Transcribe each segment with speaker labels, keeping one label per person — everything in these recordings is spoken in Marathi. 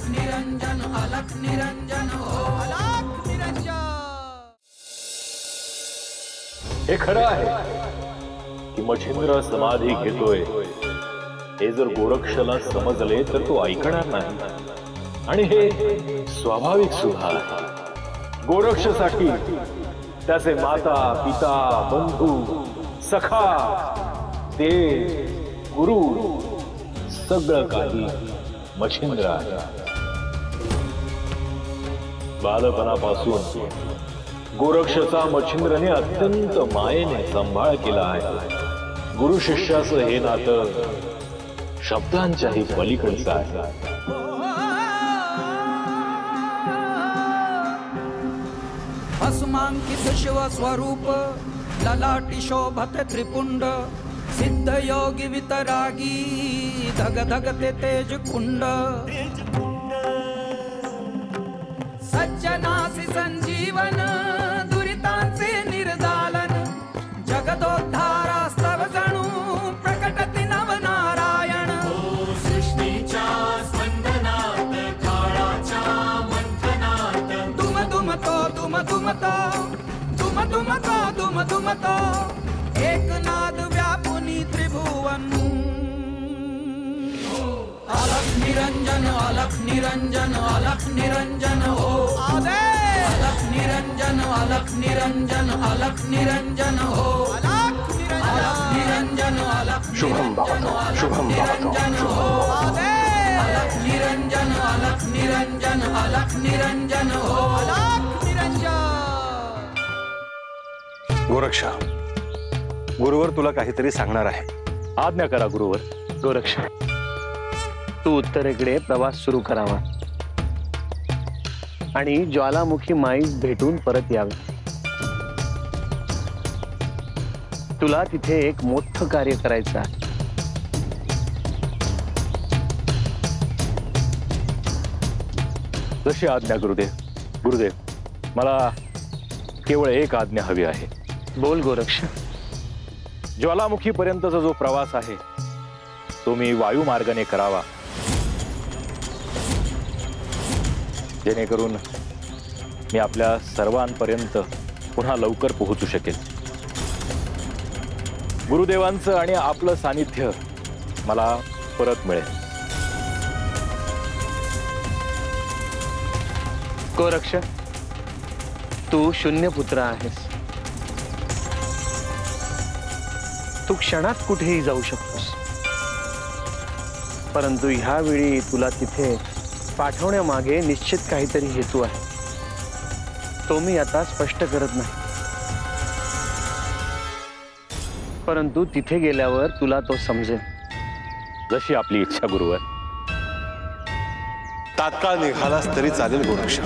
Speaker 1: निरंजन अलख निरंजन हो अलख निरंजन।
Speaker 2: हे खरं आहे की मच्छिंद्र समाधी घेतोय हे जर गोरक्षला समजले तर तो ऐकणार नाही आणि हे स्वाभाविक सुद्धा आहे। गोरक्षसाठी त्याचे माता पिता बंधू सखा देव गुरु सगळं काही मच्छिंद्र आहे। बालपणापासून गोरक्षचा मच्छिंद्रने अत्यंत मायेने सांभाळ केला आहे। गुरु शिष्याचं हे नातं शब्दांच्याही पलीकडचं आहे।
Speaker 1: भस्मांकित शिव स्वरूप ललाटी शोभते त्रिपुंड सिद्ध योगी वितरागी धग धगते तेज कुंड सज्जनासी संजीवन दुरितांचे निर्दालन जगदोद्धारास्तव जणू प्रकटति नवनारायण।
Speaker 3: सृष्टीच्या स्पंदनात काळाच्या मंथनात
Speaker 1: दुम दुमतो दुम दुमतो दुम दुमतो दुम दुमतो एक नाद व्यापुनी त्रिभुवन। अलख निरंजन अलख निरंजन अलख निरंजन हो आदेश। अलख निरंजन अलख निरंजन अलख निरंजन हो अलख निरंजन अलख
Speaker 4: शुभम भवतु शुभम भवतु
Speaker 1: हो आदेश। अलख निरंजन अलख निरंजन अलख निरंजन हो अलख निरंजन।
Speaker 4: गोरक्षा गुरुवर तुला काहीतरी सांगणार आहे।
Speaker 2: आज्ञा करा गुरुवर।
Speaker 5: गोरक्ष तू उत्तरेकडे प्रवास सुरू करावा आणि ज्वालामुखी माईस भेटून परत यावे। तुला तिथे एक मोठं कार्य करायचं आहे।
Speaker 2: जशी आज्ञा गुरुदेव। गुरुदेव मला केवळ एक आज्ञा हवी आहे।
Speaker 5: बोल गोरक्ष।
Speaker 2: ज्वालामुखी पर्यंतचा जो प्रवास आहे तो मी वायू मार्गाने करावा जेणेकरून मी आपल्या सर्वांपर्यंत पुन्हा लवकर पोहोचू शकेल। गुरुदेवांचं आणि आपलं सानिध्य मला परत मिळेल।
Speaker 5: गोरक्ष तू शून्यपुत्र आहेस। तू क्षणात कुठेही जाऊ शकतोस, परंतु ह्या वेळी तुला तिथे पाठवण्यामागे निश्चित काहीतरी हेतू आहे। तो मी आता स्पष्ट करत नाही, परंतु तिथे गेल्यावर तुला तो समजेल।
Speaker 2: जशी आपली इच्छा गुरुवर।
Speaker 4: तात्काळ निघालास तरी चालेल गोरक्ष।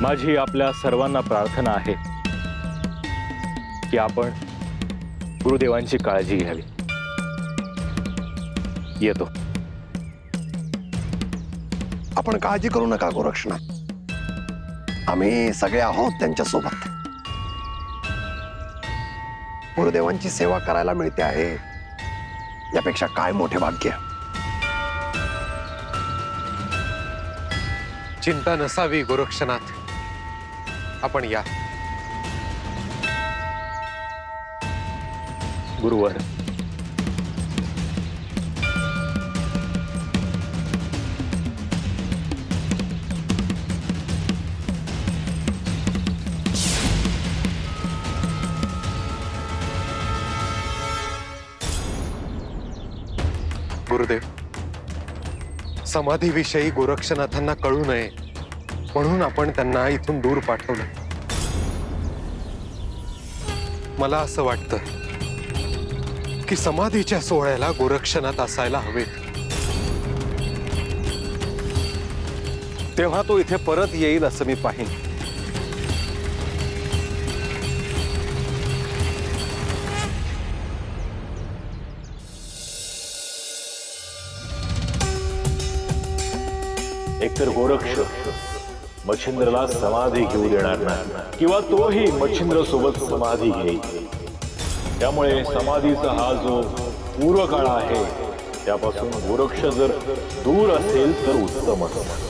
Speaker 2: माझी आपल्या सर्वांना प्रार्थना आहे की आपण गुरुदेवांची काळजी घ्यावी। येतो।
Speaker 4: आपण काळजी करू नका गोरक्षनाथ, आम्ही सगळे आहोत त्यांच्या सोबत। गुरुदेवांची सेवा करायला मिळते आहे यापेक्षा काय मोठे भाग्य।
Speaker 6: चिंता नसावी गोरक्षनाथ, आपण या।
Speaker 2: गुरुवर
Speaker 6: गुरुदेव समाधीविषयी गोरक्षनाथांना कळू नये म्हणून आपण त्यांना इथून दूर पाठवलं। मला असं वाटतं की समाधीच्या सोहळ्याला गोरक्षनाथ असायला हवेत,
Speaker 4: तेव्हा तो इथे परत येईल असं मी पाहीन।
Speaker 2: एकतर गोरक्ष मच्छिंद्रला समाधी घेऊ देणार नाही किंवा तोही मच्छिंद्र सोबत समाधी घेईल। त्यामुळे समाधीचा हा जो पूर्व काळ आहे त्यापासून गोरक्ष जर दूर असेल तर उत्तम असेल.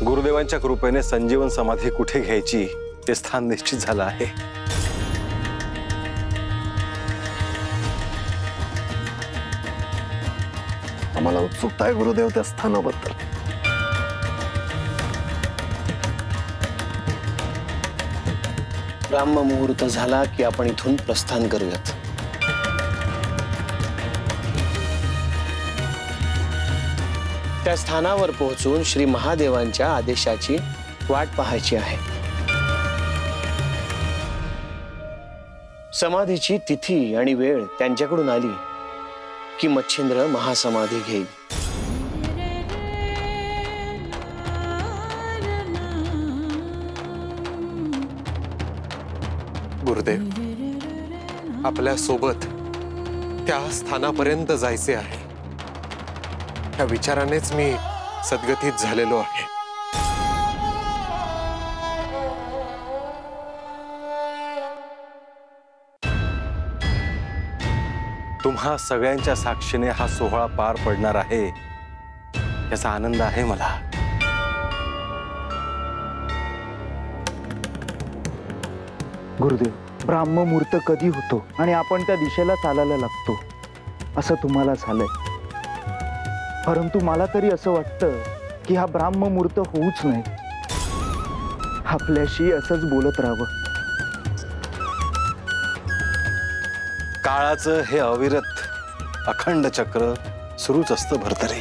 Speaker 7: गुरुदेवांच्या कृपेने संजीवन समाधी कुठे घ्यायची ते स्थान निश्चित झालं आहे.
Speaker 4: आम्हाला उत्सुकता आहे गुरुदेव त्या स्थानाबद्दल.
Speaker 5: ब्राह्म मुहूर्त झाला की आपण इथून प्रस्थान करूयात. त्या स्थानावर पोहोचून श्री महादेवांच्या आदेशाची वाट पाहायची आहे. समाधीची तिथी आणि वेळ त्यांच्याकडून आली की मच्छिंद्र महासमाधी घेईल.
Speaker 6: गुरुदेव आपल्या सोबत त्या स्थानापर्यंत जायचे आहे. त्या विचारानेच मी सद्गतीत झालेलो आहे.
Speaker 7: तुम्हा सगळ्यांच्या साक्षीने हा सोहळा पार पडणार आहे याचा आनंद आहे मला.
Speaker 8: गुरुदेव, ब्राह्ममुहूर्त कधी होतो आणि आपण त्या दिशेला चालायला लागतो असं तुम्हाला झालंय. परंतु मला तरी असं वाटतं की हा ब्राह्ममुहूर्त होऊच नाही. आपल्याशी असंच बोलत राहावं.
Speaker 7: काळाचं हे अविरत अखंड चक्र सुरूच असतं भरतरी.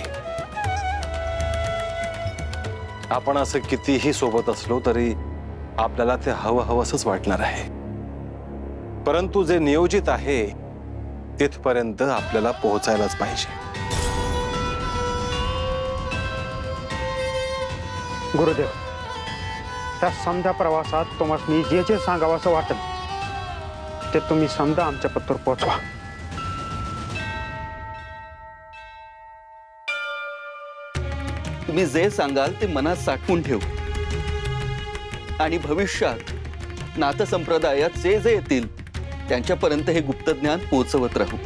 Speaker 7: आपण असं कितीही सोबत असलो तरी आपल्याला ते हवंहवंसच वाटणार आहे. परंतु जे नियोजित आहे तिथपर्यंत आपल्याला पोहोचायलाच पाहिजे.
Speaker 9: गुरुदेव, त्या समजा प्रवासात तुम्हाला जे जे सांगावं असं वाटेल ते तुम्ही समजा आमच्या पत्तर पोहोचवा.
Speaker 10: तुम्ही जे सांगाल ते मनात साठवून ठेवू आणि भविष्यात नाथसंप्रदायात जे जे येतील त्यांच्यापर्यंत हे गुप्त ज्ञान पोहोचवत राहू.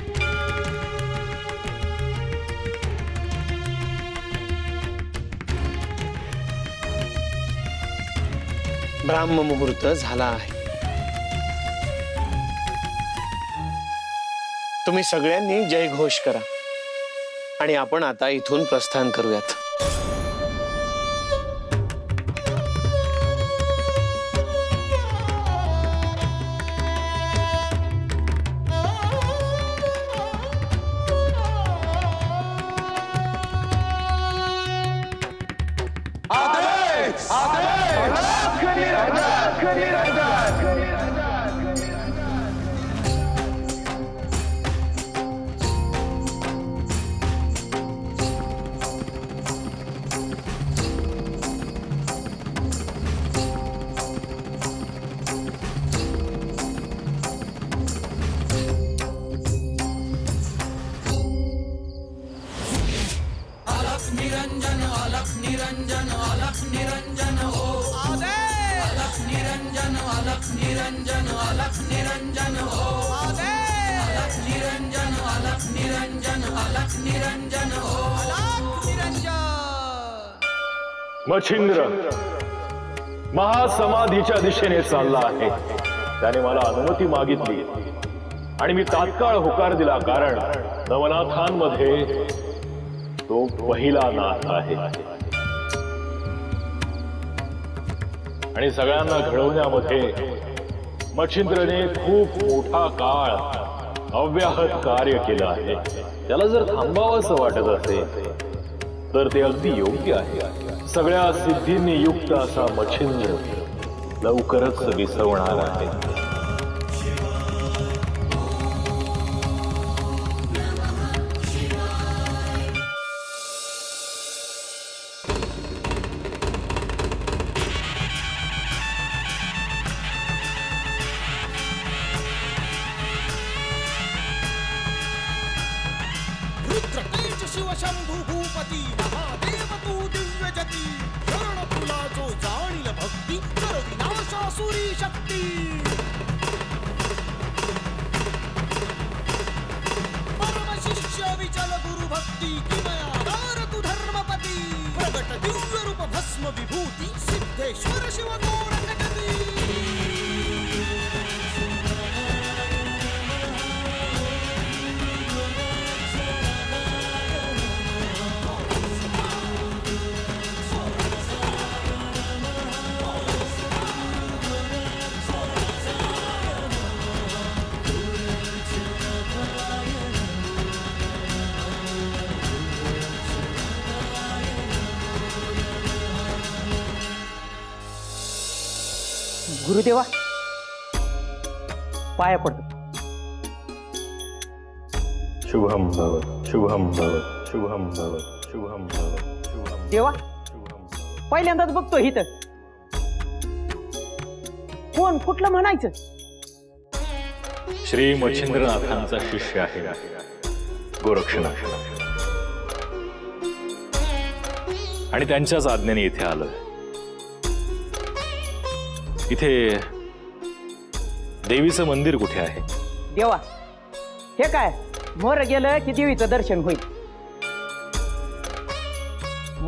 Speaker 5: ब्राह्म मुहूर्त झाला आहे. तुम्ही सगळ्यांनी जयघोष करा आणि आपण आता इथून प्रस्थान करूयात.
Speaker 2: मच्छिंद्र महासमाधीच्या दिशेने चालला आहे. त्याने मला अनुमती मागितली आणि मी तात्काळ होकार दिला, कारण नवनाथांमध्ये तो पहिला नाथ आहे आणि सगळ्यांना घडवण्यामध्ये मच्छिंद्रने खूप मोठा काळ अव्याहत कार्य केलं आहे. त्याला जर थांबावंसं वाटत असेल तर ते अगदी योग्य आहे. सगळ्या सिद्धींनी युक्त असा मच्छिंद्र लवकरच विसरणार आहे.
Speaker 1: आसुरी शक्ती परम शिष्य विचल गुरु भक्ती किमयाधार तू धर्मपती प्रगट दिव्य रूप भस्म विभूती सिद्धेश्वर शिव गोरखपती
Speaker 11: गुरुदेवा पाया पडतो.
Speaker 2: शुभम भवत शुभम भवत शुभम भवत शुभम भवत शुभम.
Speaker 11: देवा पहिल्यांदाच बघतो इथं. कोण कुठलं म्हणायचं?
Speaker 2: श्री मच्छिंद्रनाथांचा शिष्य आहे गोरक्षनाथ आणि त्यांच्याच आज्ञेने इथे आलोय. इथे देवीचं मंदिर कुठे आहे?
Speaker 11: देवा हे काय मोर गेलं की देवीचं दर्शन होईल.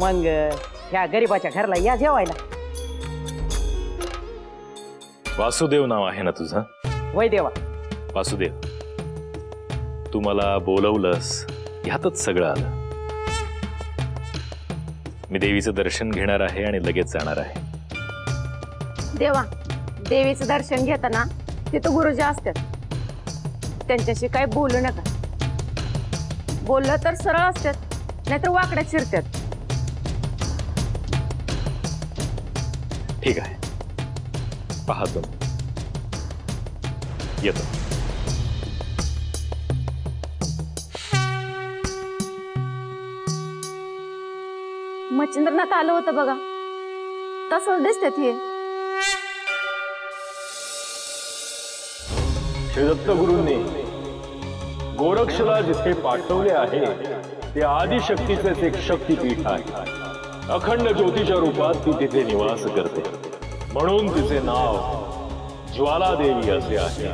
Speaker 11: मग ह्या गरीबाच्या घरला या जेवायला.
Speaker 2: वासुदेव नाव आहे ना तुझं?
Speaker 11: वय देवा.
Speaker 2: वासुदेव तू मला बोलवलंस ह्यातच सगळं आलं. मी देवीचं दर्शन घेणार आहे आणि लगेच जाणार आहे.
Speaker 12: देवा देवीचं दर्शन घेताना तिथं गुरुजी असतात, त्यांच्याशी काय बोलू नका. बोललं तर सरळ असतात नाहीतर वाकड्यात शिरतात.
Speaker 2: ठीक आहे पाहतो येतो.
Speaker 12: मच्छिंद्रनाथ आलं होतं बघा, तसंच दिसतात हे.
Speaker 2: श्री दत्तगुरूंनी गोरक्षला जिथे पाठवले आहे ते आदिशक्तीचेच एक शक्तीपीठ आहे. अखंड ज्योतीच्या रूपात ती तिथे निवास करते, म्हणून तिचे नाव ज्वालादेवी असे आहे.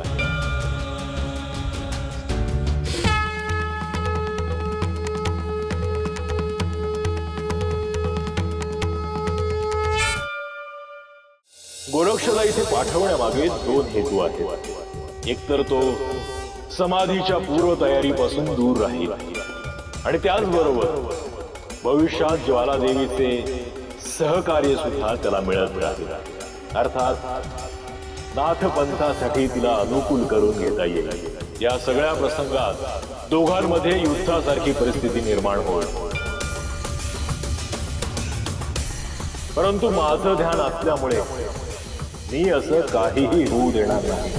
Speaker 2: गोरक्षला इथे पाठवण्यामागे दोन हेतू आहेत. एक तर तो समाधीच्या पूर्वतयारीपासून दूर राहील आणि त्याचबरोबर भविष्यात ज्वालादेवीचे सहकार्य सुद्धा त्याला मिळत राहील. अर्थात नाथपंथासाठी तिला अनुकूल करून घेता येईल. या सगळ्या प्रसंगात दोघांमध्ये युद्धासारखी परिस्थिती निर्माण होईल. परंतु माझं ध्यान असल्यामुळे मी असं काहीही होऊ देणार नाही.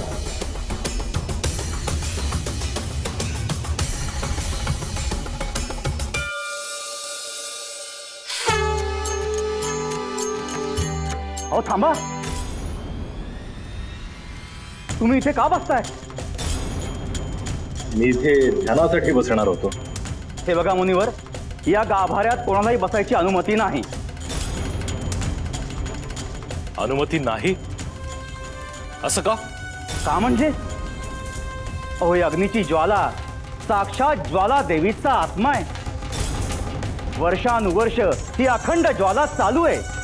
Speaker 8: अहो थांबा, तुम्ही इथे का बसताय?
Speaker 2: मी इथे ध्यानासाठी बसणार होतो.
Speaker 8: हे बघा मुनिवर, या गाभाऱ्यात कोणालाही बसायची अनुमती नाही.
Speaker 2: अनुमती नाही? असं का?
Speaker 8: का म्हणजे? अहो ही अग्नीची ज्वाला साक्षात ज्वाला देवीचा आत्मा आहे. वर्षानुवर्ष ही अखंड ज्वाला चालू आहे.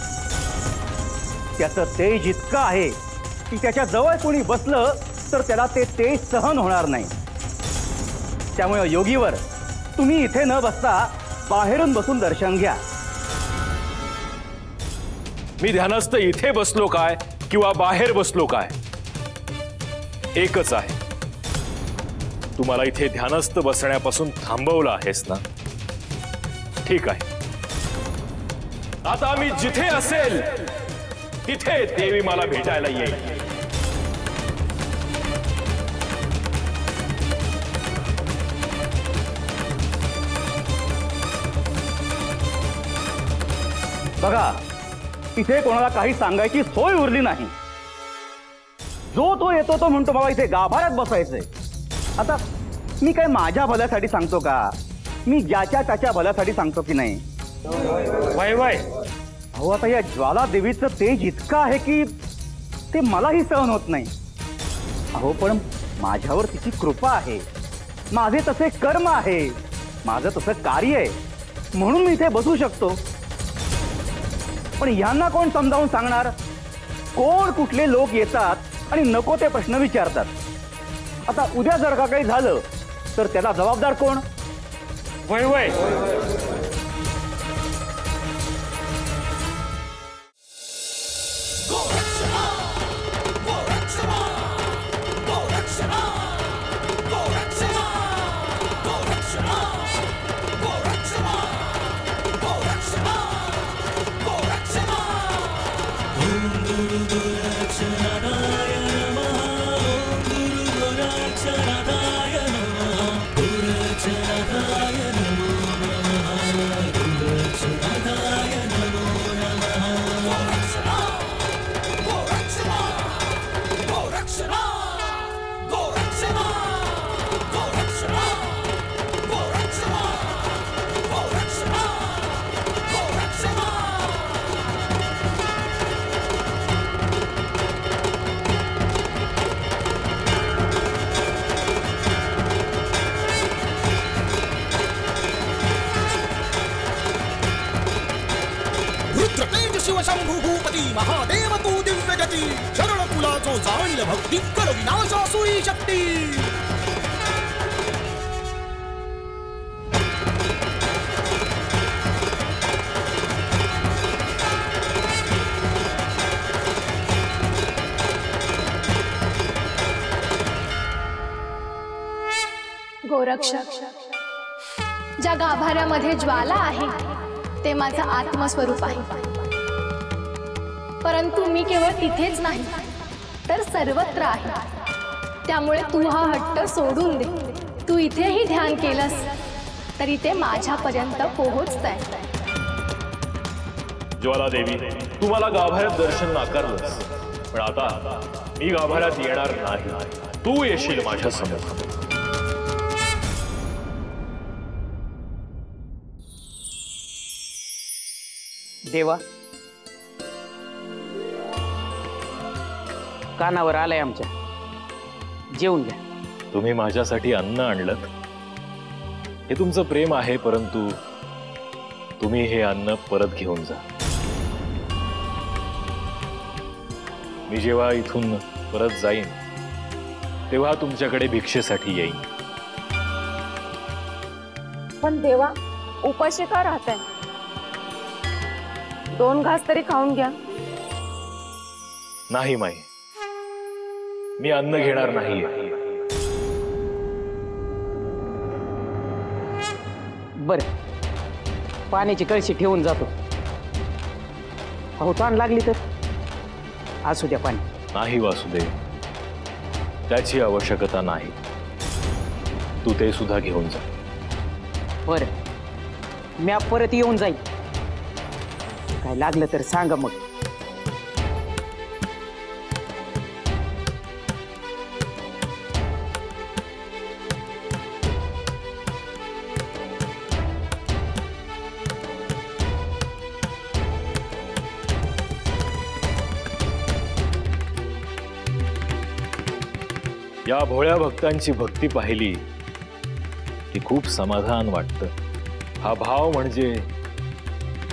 Speaker 8: त्याचं तेज इतकं आहे की त्याच्या जवळ कोणी बसलं तर त्याला ते तेज सहन होणार नाही. त्यामुळे योगीवर तुम्ही इथे न बसता बाहेरून बसून दर्शन घ्या.
Speaker 2: मी ध्यानस्थ इथे बसलो काय किंवा बाहेर बसलो काय एकच आहे. तुम्हाला इथे ध्यानस्थ बसण्यापासून थांबवलं आहेस ना? ठीक आहे. आता मी जिथे असेल तिथे देवी मला भेटायला येईल.
Speaker 8: बघा, इथे कोणाला काही सांगायची सोय उरली नाही. जो तो येतो तो म्हणतो बाबा इथे गाभाऱ्यात बसायचंय. आता मी काय माझ्या भल्यासाठी सांगतो का? मी ज्याच्या त्याच्या भल्यासाठी सांगतो की नाही?
Speaker 9: वय वय
Speaker 8: अहो आता या ज्वाला देवीचं तेज इतकं आहे की ते मलाही सहन होत नाही. अहो पण माझ्यावर तिची कृपा आहे, माझे तसे कर्म आहे, माझं तसं कार्य आहे, म्हणून मी इथे बसू शकतो. पण यांना कोण समजावून सांगणार? कोण कुठले लोक येतात आणि नको ते प्रश्न विचारतात. आता उद्या जर का काही झालं तर त्याला जबाबदार कोण?
Speaker 5: वय वय
Speaker 1: रुद्रतेज शिवशंभू भूपती महादेव तू दिव्य गती शरण तुला जो जाणील भक्ती कर विनाशासुरी शक्ती.
Speaker 13: गोरक्षक, ज्या गाभाऱ्यामध्ये ज्वाला आहे ते माझं आत्मस्वरूप आहे. परंतु मी केवळ तिथेच नाही तर सर्वत्र आहे. त्यामुळे तू हा हट्ट सोडून दे. तू इथेही ध्यान केलंस तरी ते माझ्यापर्यंत पोहोचतंय.
Speaker 2: ज्वाला देवी, तू मला गाभाऱ्यात दर्शन नाकारलंस, पण आता मी गाभाऱ्यात येणार नाही. तू येशील माझ्या समोर.
Speaker 11: देवा, कानावर आलंय आमच्या, जेवून घ्या.
Speaker 2: तुम्ही माझ्यासाठी अन्न आणलं हे तुमचं प्रेम आहे, परंतु तुम्ही हे अन्न परत घेऊन जा. मी जेव्हा इथून परत जाईन तेव्हा तुमच्याकडे भिक्षेसाठी येईन.
Speaker 12: पण देवा, उपाशी का राहताय? 2 घास तरी खाऊन घ्या.
Speaker 2: नाही माई, मी अन्न घेणार नाहीये.
Speaker 11: बर, पाण्याची कळशी ठेवून जातो. अहो ताण लागली तर असू द्या पाणी.
Speaker 2: नाही वासुदेव, त्याची आवश्यकता नाही. तू ते सुद्धा घेऊन जा.
Speaker 11: बर, मी परत येऊन जाईन. काय लागलं तर सांगा मग.
Speaker 2: या भोळ्या भक्तांची भक्ती पाहिली की खूप समाधान वाटतं. हा भाव म्हणजे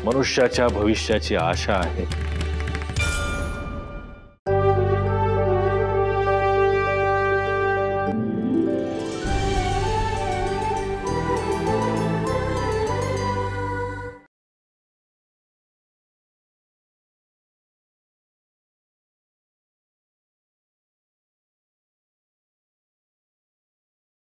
Speaker 2: मनुष्याच्या भविष्याची आशा आहे.